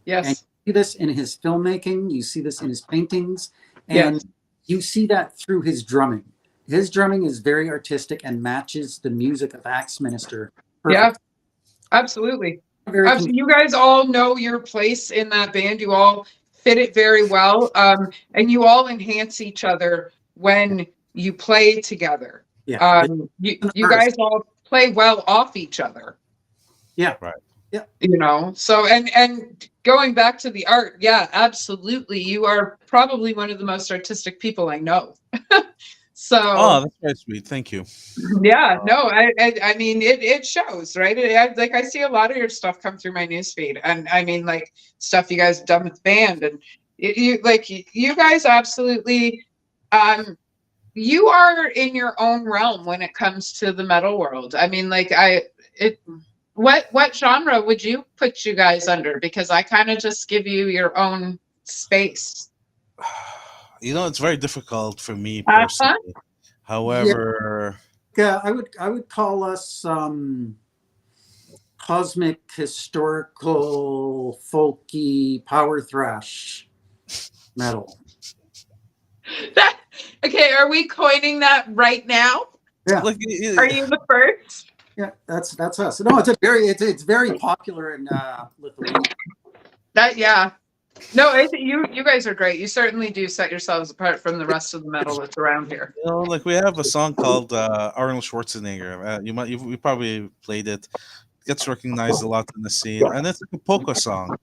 And Yes. you see this in his filmmaking, you see this in his paintings, and Yes. you see that through his drumming. His drumming is very artistic and matches the music of Axminster. Yeah. Absolutely. Very You guys all know your place in that band. You all fit it very well. And you all enhance each other when you play together. yeah. You guys all play well off each other. Yeah. Right. Yeah. So and going back to the art, yeah, absolutely. You are probably one of the most artistic people I know. So Oh, that's very sweet. Thank you. yeah, no, I mean it shows, right? Like I see a lot of your stuff come through my newsfeed, and I mean like stuff you guys have done with the band, and you guys absolutely, you are in your own realm when it comes to the metal world. I mean, like what genre would you put you guys under? Because I kind of just give you your own space. It's very difficult for me Uh-huh. personally. However, I would call us cosmic, historical, folky, power thrash metal. Okay, are we coining that right now? Yeah. like, Are you the first? Yeah, that's us. No, it's very popular in Lithuania. Yeah. No, you guys are great. You certainly do set yourselves apart from the rest of the metal that's around here. like we have a song called Arnold Schwarzenegger. You probably played it. It gets recognized a lot in the scene, and it's like a polka song.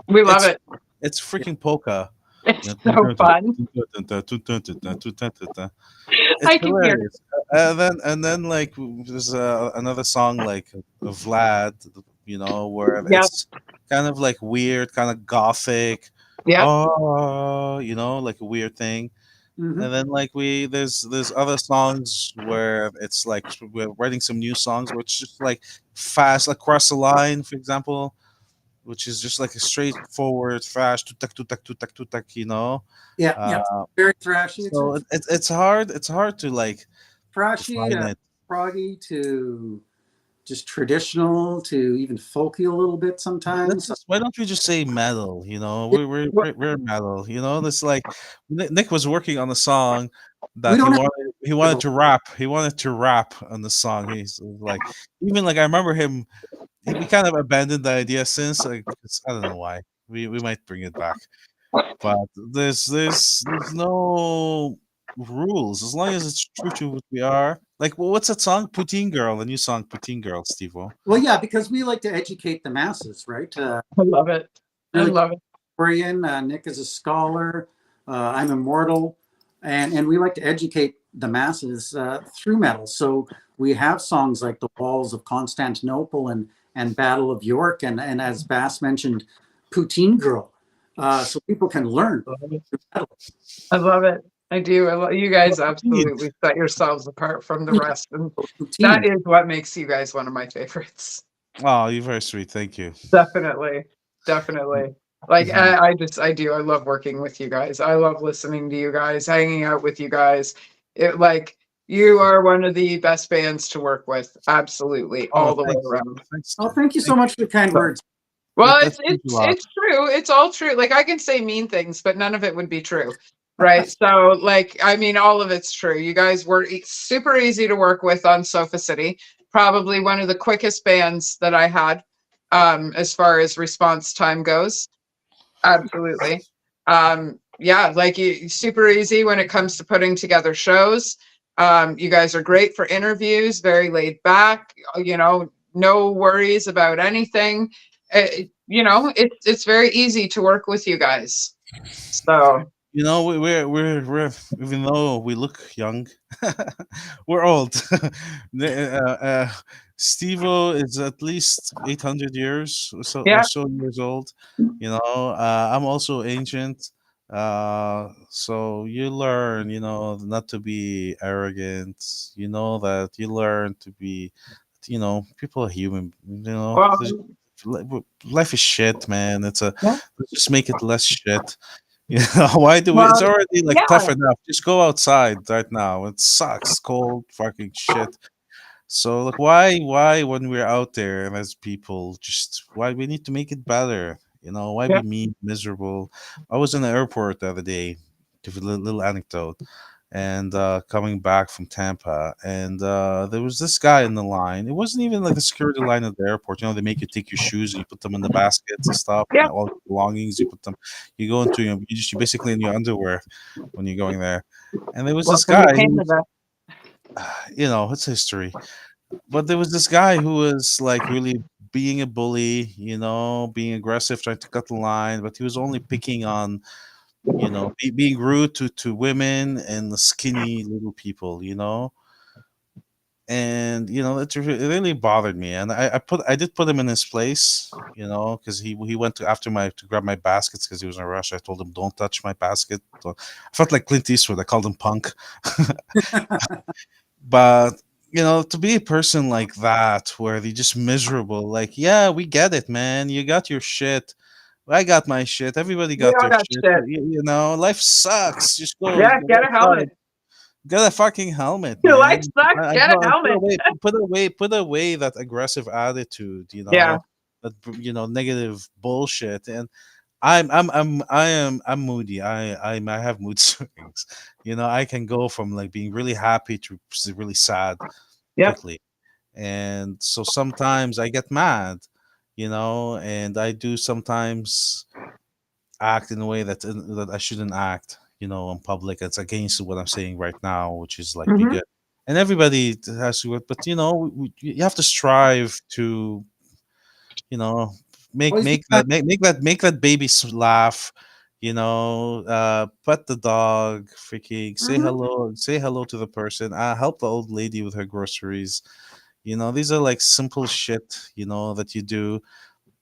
We love it. It's freaking polka. It's so fun. It's I can hear hilarious. And then like there's another song like Vlad, where Yeah. it's kind of like weird, kind of gothic. Yeah. Oh, like a weird thing. Mhm. And then like there's other songs where it's like we're writing some new songs where it's just like fast, like Cross the Line, for example, which is just like a straightforward fast tutak tutak tutak tutak, Yeah, very thrashy. So it's hard to like Thrashy, define it. proggy to just traditional to even folky a little bit sometimes. Why don't we just say metal? We're metal. This like Nick was working on a song that We he don't wanted to rap. He wanted to rap on the song. He's like, even like I remember him. We kind of abandoned the idea since like I don't know why. We might bring it back, but there's no rules as long as it's true to what we are. Like, what's that song? Poutine Girl, the new song Poutine Girl, Steve-O. Well, yeah, because we like to educate the masses, right? I love it. Really- I love it. Nick is a scholar. I'm immortal, and we like to educate the masses through metal. So we have songs like The Walls of Constantinople and Battle of York, and as Bass mentioned, Poutine Girl. So people can learn through metal. I love it. I do. You guys Well, indeed. absolutely set yourselves apart from the rest. And Poutine. that is what makes you guys one of my favorites. Oh, you're very sweet. Thank you. Definitely. Definitely. Like, Mhm. I do. I love working with you guys. I love listening to you guys, hanging out with you guys. Like, you are one of the best bands to work with. Absolutely. Oh, All the way thanks. around. Thanks. Oh, thank you so much for the kind words. Well, That means a lot. it's true. It's all true. Like, I can say mean things, but none of it would be true. Right. So, like, I mean, all of it's true. You guys were super easy to work with on Sofa City. Probably one of the quickest bands that I had, as far as response time goes. Absolutely. Yeah, like super easy when it comes to putting together shows. You guys are great for interviews, very laid back, no worries about anything. It's very easy to work with you guys. So, We're even though we look young, we're old. Steve-O is at least 800 years or yeah, so years old. I'm also ancient. So you learn, not to be arrogant. You know that you learn to be, people are human. well, Life is shit, man. yeah, Let's just make it less shit. Why do we? It's well, already like yeah, tough enough. Just go outside right now. It sucks, cold, fucking shit. So like, why when we're out there and as people, just why we need to make it better? Why yeah. be mean, miserable? I was in the airport the other day. Give a little anecdote, and coming back from Tampa, and there was this guy in the line. It wasn't even like the security line at the airport. They make you take your shoes and you put them in the baskets and stuff. Yeah. And all your belongings, you put them. You go into you're basically in your underwear when you're going there. And there was this Welcome to guy. Canada. It's history. But there was this guy who was like really being a bully, being aggressive, trying to cut the line, but he was only picking on, being rude to women and the skinny little people. And it really bothered me, and I did put him in his place, because he went to grab my baskets because he was in a rush. I told him, don't touch my basket. I felt like Clint Eastwood. I called him punk. But to be a person like that where they're just miserable, like, yeah, we get it, man. You got your shit. I got my shit. Everybody We got all their got shit. shit. Life sucks. Just go Yeah, get a outside. helmet. Get a fucking helmet, Your life man. sucks. Get a Put helmet. away, put away that aggressive attitude. Yeah. That negative bullshit. And I'm moody. I have mood swings. I can go from like being really happy to really sad Yep. quickly. And so sometimes I get mad, and I do sometimes act in a way that I shouldn't act, in public. It's against what I'm saying right now, which is like be Hmm. good. And everybody has to, but you have to strive to, you know, make Always be make kind. that make that baby laugh. Pet the dog, freaking Hmm. say hello to the person. Help the old lady with her groceries. These are like simple shit, that you do,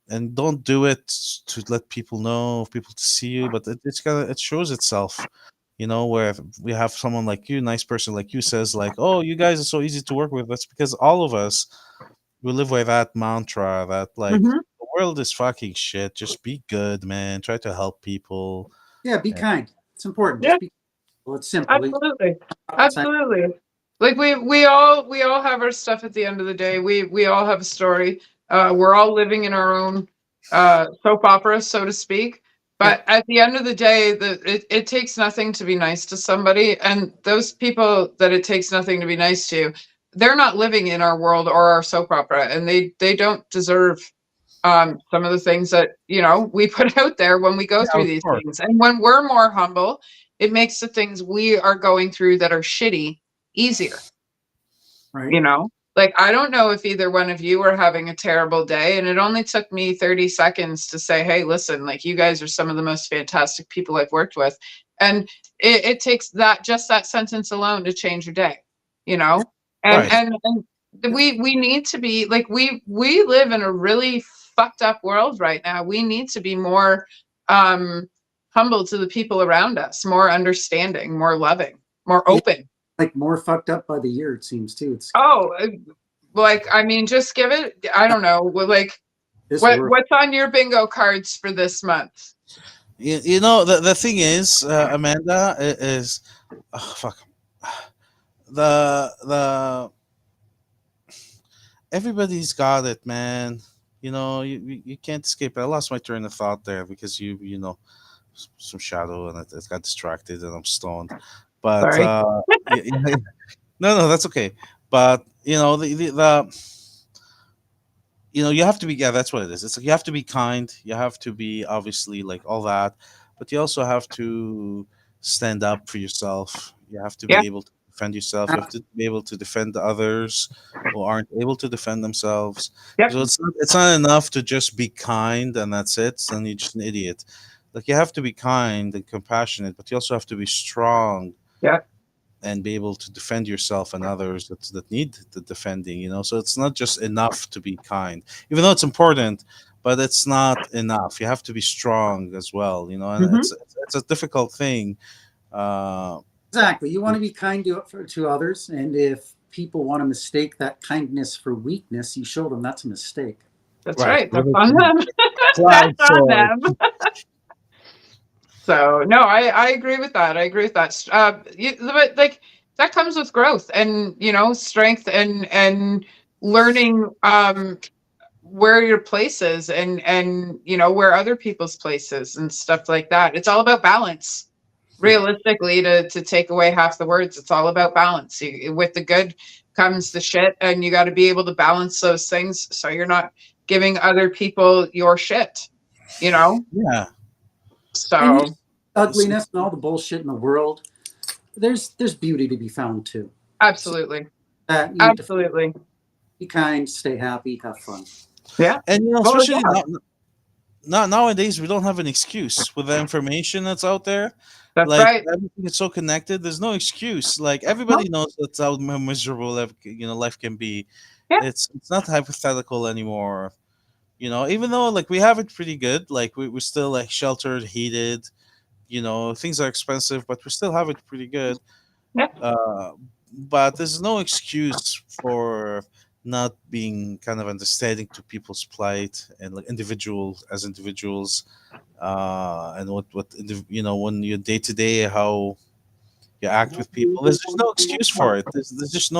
and don't do it to let people know, people to see you, but it shows itself. Where we have someone like you, nice person like you, says like, oh, you guys are so easy to work with. That's because all of us, we live by that mantra that like Hmm. the world is fucking shit. Just be good, man. Try to help people. Yeah, be And kind. It's important. Yeah, Just be. Well, it's simple. absolutely. Outside. Absolutely. Like we all have our stuff at the end of the day. We all have a story. We're all living in our own soap opera, so to speak. Yeah. But at the end of the day, it takes nothing to be nice to somebody. And those people that it takes nothing to be nice to, they're not living in our world or our soap opera, and they don't deserve some of the things that we put out there when we go yeah, through of these course. things. And when we're more humble, it makes the things we are going through that are shitty easier. Right. Like, I don't know if either one of you are having a terrible day, and it only took me 30 seconds to say, hey, listen, like, you guys are some of the most fantastic people I've worked with, And it takes that sentence alone to change your day, you know? And, Right. and we need to be like, we live in a really fucked up world right now. We need to be more, humble to the people around us, more understanding, more loving, more Yeah. open. Like more fucked up by the year, it seems too. It's Oh, like, I mean, just give it, I don't know, like, this world. what's on your bingo cards for this month? You know, the thing is, Amanda, is oh, fuck. The everybody's got it, man. You know, you can't escape it. I lost my train of thought there because you know, some shadow and it got distracted and I'm stoned. But Sorry. no, that's okay. But you know, the you know, you have to be, yeah, that's what it is. It's like you have to be kind, you have to be obviously like all that, but you also have to stand up for yourself. You have to Yeah. be able to defend yourself. You have to be able to defend the others who aren't able to defend themselves. Yep. So it's not enough to just be kind and that's it, and you're just an idiot. Like you have to be kind and compassionate, but you also have to be strong, Yeah. and be able to defend yourself and others that need the defending, you know. So it's not just enough to be kind, even though it's important, but it's not enough. You have to be strong as well, you know. And Mhm. it's a difficult thing. uh Exactly. You want to be kind to others, and if people want to mistake that kindness for weakness, you show them that's a mistake. That's right. right. That's on them. Cloud That's on sword. them. So no, I agree with that. I agree with that. But like that comes with growth and, you know, strength and learning where your place is and you know where other people's places and stuff like that. It's all about balance. Realistically, to take away half the words, it's all about balance. With the good comes the shit, and you got to be able to balance those things so you're not giving other people your shit. You know, Yeah. And so ugliness and all the bullshit in the world, there's beauty to be found too. absolutely, You need to absolutely, be kind, stay happy, have fun. yeah. And you know, Well, especially yeah, nowadays, we don't have an excuse with the information that's out there. that's Like right. everything is so connected. There's no excuse. Like everybody knows that's how miserable life can be. Yeah. It's not hypothetical anymore. You know, even though like we have it pretty good. Like we're still like sheltered, heated. You know, things are expensive, but we still have it pretty good. Yeah. But there's no excuse for not being kind of understanding to people's plight and like individuals, and you know, when you're day to day how you act with people. There's no excuse for it. There's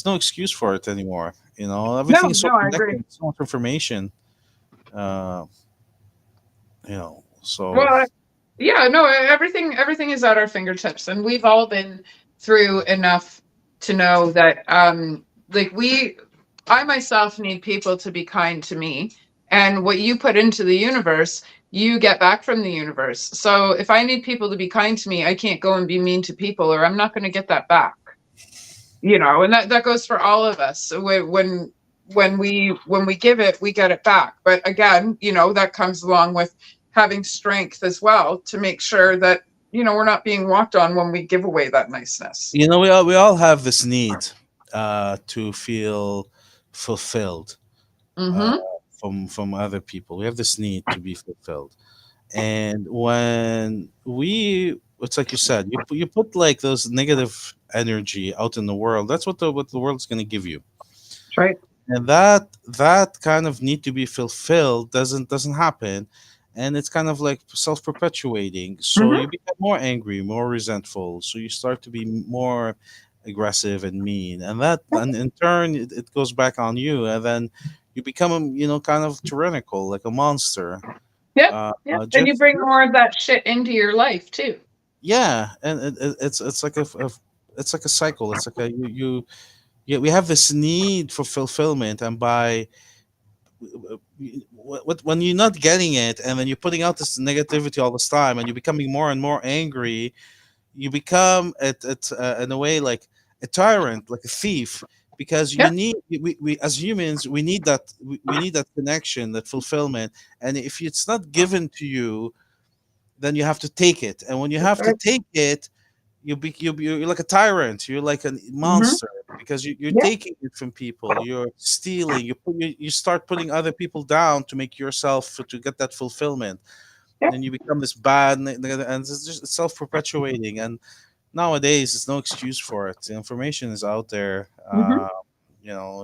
no excuse for it anymore. You know, everything is so No, I agree. connected, so much information. Uh, you know, so Well, yeah, no, everything is at our fingertips, and we've all been through enough to know that like I myself need people to be kind to me, and what you put into the universe, you get back from the universe. So if I need people to be kind to me, I can't go and be mean to people, or I'm not going to get that back. You know, and that goes for all of us. So when we give it, we get it back. But again, you know, that comes along with having strength as well to make sure that, you know, we're not being walked on when we give away that niceness. you know, we all have this need to feel fulfilled uh, Mm-hmm. from other people. We have this need to be fulfilled, and when it's like you said, you put like those negative energy out in the world. That's what the world's going to give you, That's right. and that kind of need to be fulfilled doesn't happen, and it's kind of like self-perpetuating. So Mm-hmm. you become more angry, more resentful, so you start to be more aggressive and mean, and in turn it goes back on you, and then you become, you know, kind of tyrannical, like a monster. Yep. uh, Yep. And you just bring more of that shit into your life too. Yeah, and it's like it's like a cycle. It's like yeah, we have this need for fulfillment, and by when you're not getting it, and then you're putting out this negativity all this time, and you're becoming more and more angry, you become in a way like a tyrant, like a thief, because you Yep. need we as humans, we need that connection, that fulfillment, and if it's not given to you, then you have to take it, and when you have to right. take it, you're like a tyrant. You're like a monster because you're Yeah. taking it from people. You're stealing. You start putting other people down to make yourself to get that fulfillment. Yeah. And then you become this bad, and it's just self perpetuating. And nowadays, there's no excuse for it. The information is out there. Mhm.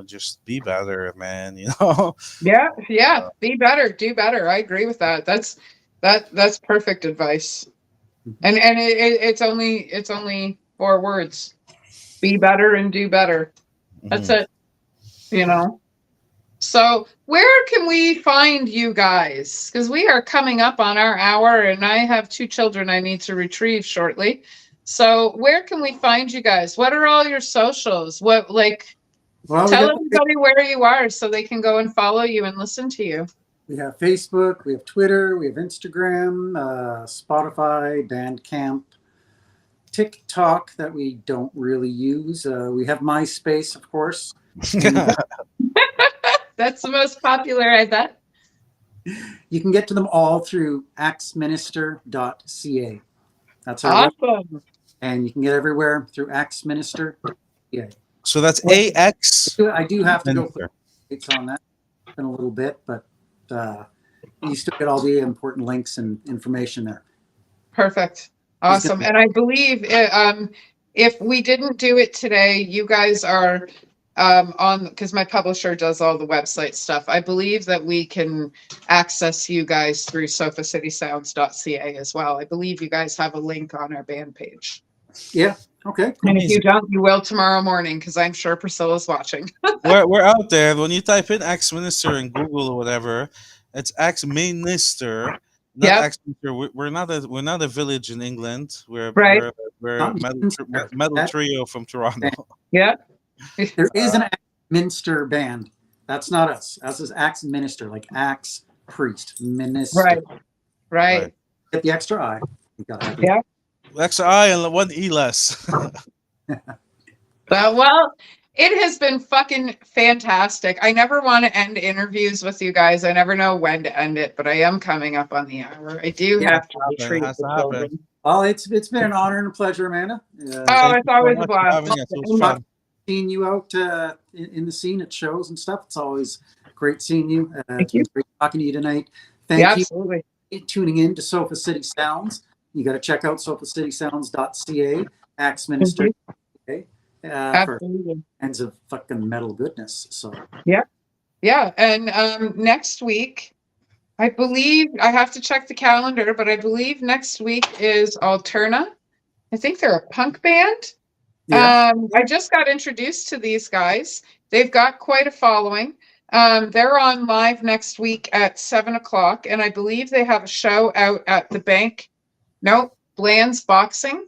Just be better, man. You know. Yeah, yeah. Be better, do better. I agree with that. That's perfect advice. And it's only 4 words. Be better and do better. That's Mhm. it. You know. So where can we find you guys? Because we are coming up on our hour, and I have 2 children I need to retrieve shortly. So where can we find you guys? What are all your socials? What Well, tell everybody where you are so they can go and follow you and listen to you. we have Facebook, we have Twitter, we have Instagram, Spotify, Bandcamp, TikTok that we don't really use. We have MySpace, of course. That's the most popular, I bet. You can get to them all through axminister.ca. That's our website. Awesome. And you can get everywhere through axminister.ca. So that's AX. I do have to go Minister. it's on that in a little bit, but you still get all the important links and information there. Perfect. Awesome. And I believe if we didn't do it today, you guys are on, because my publisher does all the website stuff. I believe that we can access you guys through sofacitysounds.ca as well. I believe you guys have a link on our band page. Yeah. Okay. And if you don't, you will tomorrow morning, because I'm sure Priscilla's watching. we're out there. When you type in Axe Minister in Google or whatever, it's Axe Minister, not Yep. Axe Minister. We're not a village in England. We're Not a metal trio from Toronto. Yeah. There is an Minster band. That's not us. Us is Axe Minister, like Axe Priest. Minister. Right. Right. Get the extra I. You got it. Yeah. Extra I and 1 E less. Well, it has been fucking fantastic. I never want to end interviews with you guys. I never know when to end it, but I am coming up on the hour. I do have to retreat Has to the happen. children. Well, it's been an honor and a pleasure, Amanda. Oh, it's always a blast. Seeing you out in the scene at shows and stuff. It's always great seeing you. Thank you. Great talking to you tonight. Yeah, Thank absolutely. you for tuning in to Sofa City Sounds. You got to check out sofacitysounds.ca, Axe Minister. Okay. For Absolutely. kinds of fucking metal goodness. So Yeah. And next week, I believe I have to check the calendar, but I believe next week is Alterna. I think they're a punk band. yeah. I just got introduced to these guys. They've got quite a following. They're on live next week at 7:00, and I believe they have a show out at the bank. No, Bland's Boxing,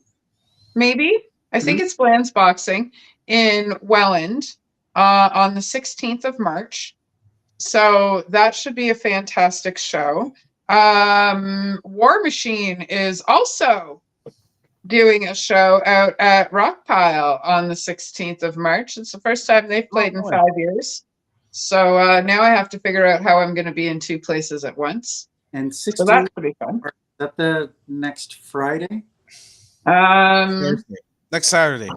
maybe. I think it's Bland's Boxing in Welland on the 16th of March. So that should be a fantastic show. War Machine is also doing a show out at Rockpile on the 16th of March. It's the first time they've played in 5 years. So now I have to figure out how I'm going to be in 2 places at once. And So 16, that's pretty fun. is that the next Friday? Next Saturday.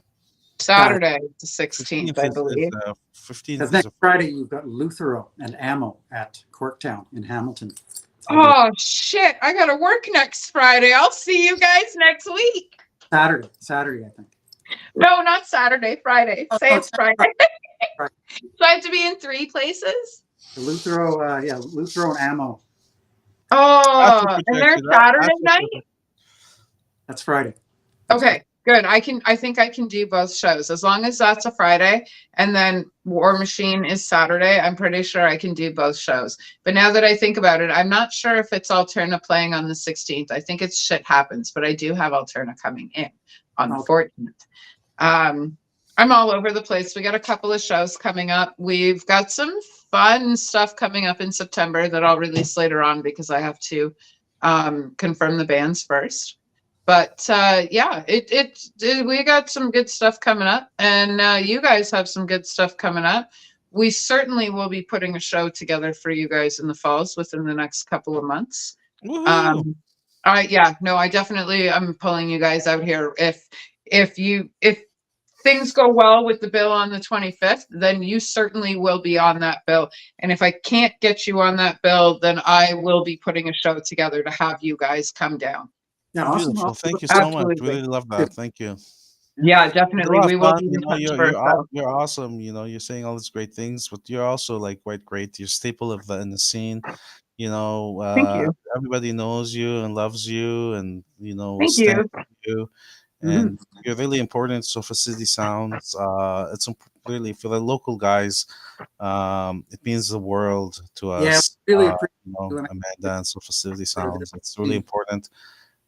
Saturday, the 16th, I believe. 15th Because is next Friday you've got Luthero and Ammo at Corktown in Hamilton. Oh, shit. I got to work next Friday. I'll see you guys next week. Saturday, I think. No, not Saturday, Friday. Say it's Friday. Friday. So I have to be in 3 places? The Luthero and Ammo. Oh, and they're Saturday night? That's Friday. Okay, good. I think I can do both shows as long as that's a Friday and then War Machine is Saturday. I'm pretty sure I can do both shows. But now that I think about it, I'm not sure if it's Alterna playing on the 16th. I think it's Shit Happens, but I do have Alterna coming in on the 14th. I'm all over the place. We got a couple of shows coming up. We've got some fun stuff coming up in September that I'll release later on because I have to confirm the bands first. But yeah, we got some good stuff coming up, and you guys have some good stuff coming up. We certainly will be putting a show together for you guys in the falls within the next couple of months. Yeah, no, I definitely am pulling you guys out here. If things go well with the bill on the 25th, then you certainly will be on that bill. And if I can't get you on that bill, then I will be putting a show together to have you guys come down. Yeah, awesome. Beautiful. Thank you so much. Absolutely. Really love that. Thank you. Yeah, It's a definitely. lot of We will fun. be You in know, touch first. So. you're awesome. You know, you're saying all these great things, but you're also like quite great. You're staple of the in the scene. You know, Thank you. everybody knows you and loves you, and you know will Thank stand you. with you. Mhm. And you're really important. So for City Sounds, really for the local guys. It means the world to Yeah, us. really appreciate You know, you and Amanda and so Facility part of Sounds. It's really the important.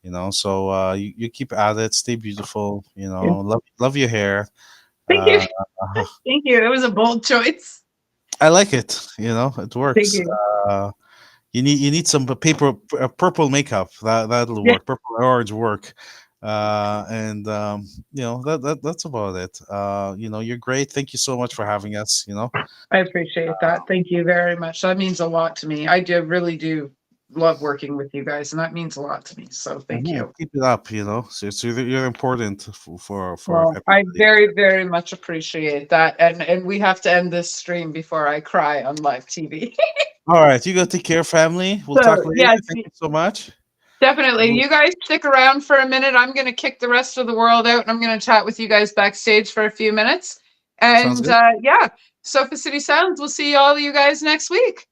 You know, so you keep at it. Stay beautiful. You Yeah. know, love your hair. Thank you. Uh, Thank you. It was a bold choice. I like it. You know, it Thank works. you. You need some purple makeup. That'll Yeah, work. Purple and orange work. And you know that's about it. You know, you're great. Thank you so much for having us. You know. I appreciate that. Thank you very much. That means a lot to me. I do really do love working with you guys, and that means a lot to me. So thank Mhm. you. Keep it up, you know. So you're important for Well, I everybody. very, very much appreciate that. And we have to end this stream before I cry on live TV. All right, you go take care, family. We'll talk So later. yes, Thank you so much. definitely. We'll- You guys stick around for a minute. I'm going to kick the rest of the world out and I'm going to chat with you guys backstage for a few minutes. Sounds And good. yeah, Sofa City Sounds. We'll see all of you guys next week.